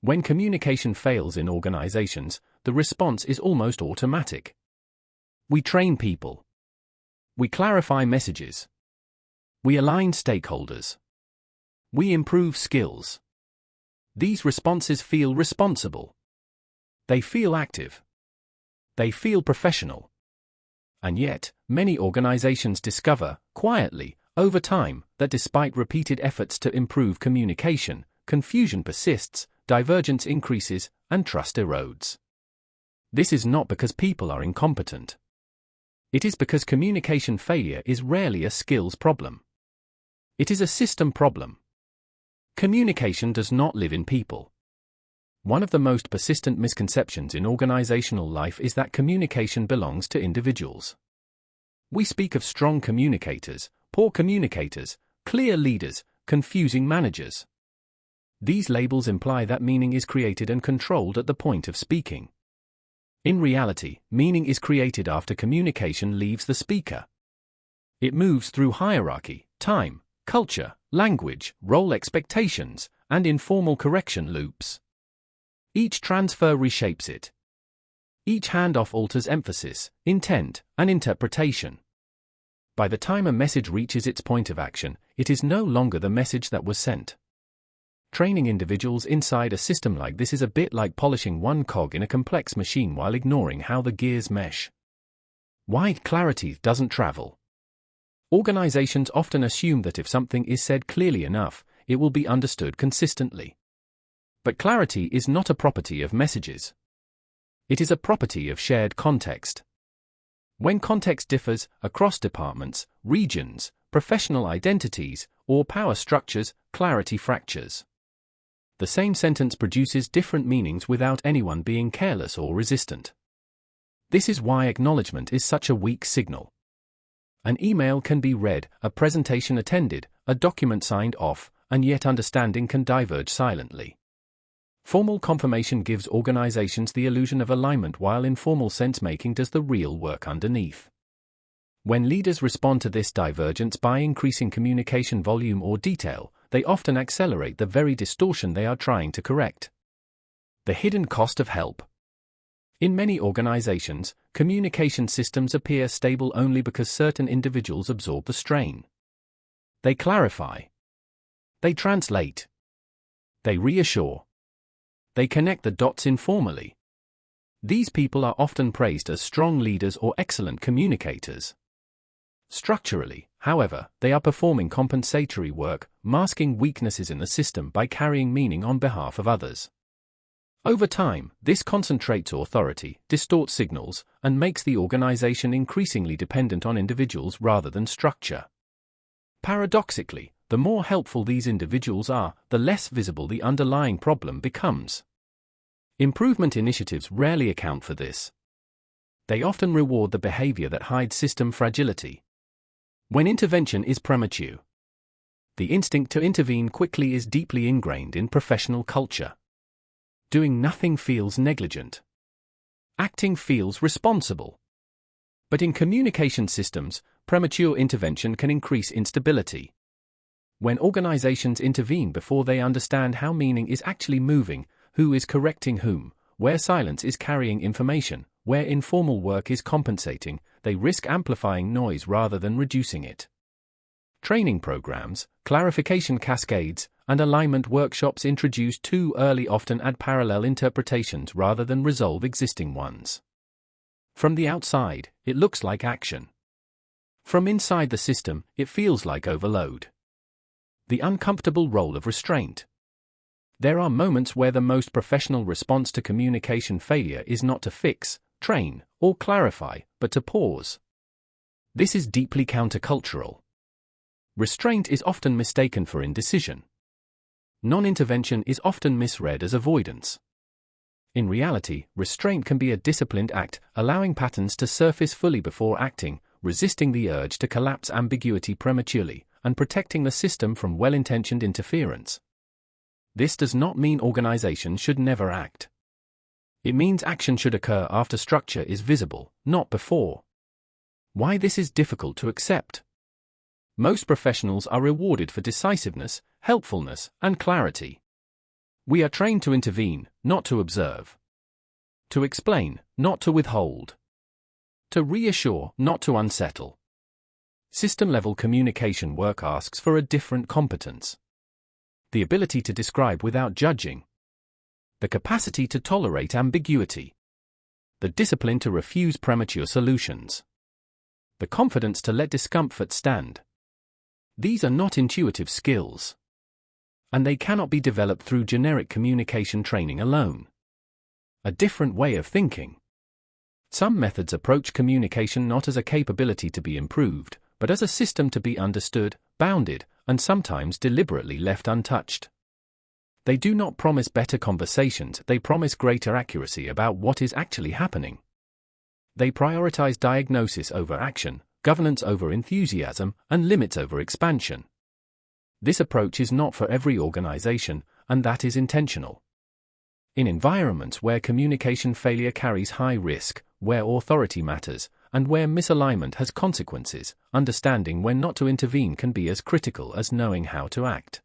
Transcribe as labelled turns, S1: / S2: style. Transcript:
S1: When communication fails in organizations, the response is almost automatic. We train people. We clarify messages. We align stakeholders. We improve skills. These responses feel responsible. They feel active. They feel professional. And yet, many organizations discover, quietly, over time, that despite repeated efforts to improve communication, confusion persists, divergence increases, and trust erodes. This is not because people are incompetent. It is because communication failure is rarely a skills problem. It is a system problem. Communication does not live in people. One of the most persistent misconceptions in organizational life is that communication belongs to individuals. We speak of strong communicators, poor communicators, clear leaders, confusing managers. These labels imply that meaning is created and controlled at the point of speaking. In reality, meaning is created after communication leaves the speaker. It moves through hierarchy, time, culture, language, role expectations, and informal correction loops. Each transfer reshapes it. Each handoff alters emphasis, intent, and interpretation. By the time a message reaches its point of action, it is no longer the message that was sent. Training individuals inside a system like this is a bit like polishing one cog in a complex machine while ignoring how the gears mesh. Why clarity doesn't travel? Organizations often assume that if something is said clearly enough, it will be understood consistently. But clarity is not a property of messages. It is a property of shared context. When context differs across departments, regions, professional identities, or power structures, clarity fractures. The same sentence produces different meanings without anyone being careless or resistant. This is why acknowledgement is such a weak signal. An email can be read, a presentation attended, a document signed off, and yet understanding can diverge silently. Formal confirmation gives organizations the illusion of alignment while informal sense-making does the real work underneath. When leaders respond to this divergence by increasing communication volume or detail, they often accelerate the very distortion they are trying to correct. The hidden cost of help. In many organizations, communication systems appear stable only because certain individuals absorb the strain. They clarify. They translate. They reassure. They connect the dots informally. These people are often praised as strong leaders or excellent communicators. Structurally, however, they are performing compensatory work, masking weaknesses in the system by carrying meaning on behalf of others. Over time, this concentrates authority, distorts signals, and makes the organization increasingly dependent on individuals rather than structure. Paradoxically, the more helpful these individuals are, the less visible the underlying problem becomes. Improvement initiatives rarely account for this. They often reward the behavior that hides system fragility. When intervention is premature, the instinct to intervene quickly is deeply ingrained in professional culture. Doing nothing feels negligent. Acting feels responsible. But in communication systems, premature intervention can increase instability. When organizations intervene before they understand how meaning is actually moving, who is correcting whom, where silence is carrying information, where informal work is compensating, they risk amplifying noise rather than reducing it. Training programs, clarification cascades, and alignment workshops introduced too early often add parallel interpretations rather than resolve existing ones. From the outside, it looks like action. From inside the system, it feels like overload. The uncomfortable role of restraint. There are moments where the most professional response to communication failure is not to fix, train, or clarify, but to pause. This is deeply countercultural. Restraint is often mistaken for indecision. Non-intervention is often misread as avoidance. In reality, restraint can be a disciplined act, allowing patterns to surface fully before acting, resisting the urge to collapse ambiguity prematurely, and protecting the system from well-intentioned interference. This does not mean organizations should never act. It means action should occur after structure is visible, not before. Why this is difficult to accept? Most professionals are rewarded for decisiveness, helpfulness, and clarity. We are trained to intervene, not to observe. To explain, not to withhold. To reassure, not to unsettle. System-level communication work asks for a different competence. The ability to describe without judging. The capacity to tolerate ambiguity. The discipline to refuse premature solutions. The confidence to let discomfort stand. These are not intuitive skills. And they cannot be developed through generic communication training alone. A different way of thinking. Some methods approach communication not as a capability to be improved, but as a system to be understood, bounded, and sometimes deliberately left untouched. They do not promise better conversations, they promise greater accuracy about what is actually happening. They prioritize diagnosis over action, governance over enthusiasm, and limits over expansion. This approach is not for every organization, and that is intentional. In environments where communication failure carries high risk, where authority matters, and where misalignment has consequences, understanding when not to intervene can be as critical as knowing how to act.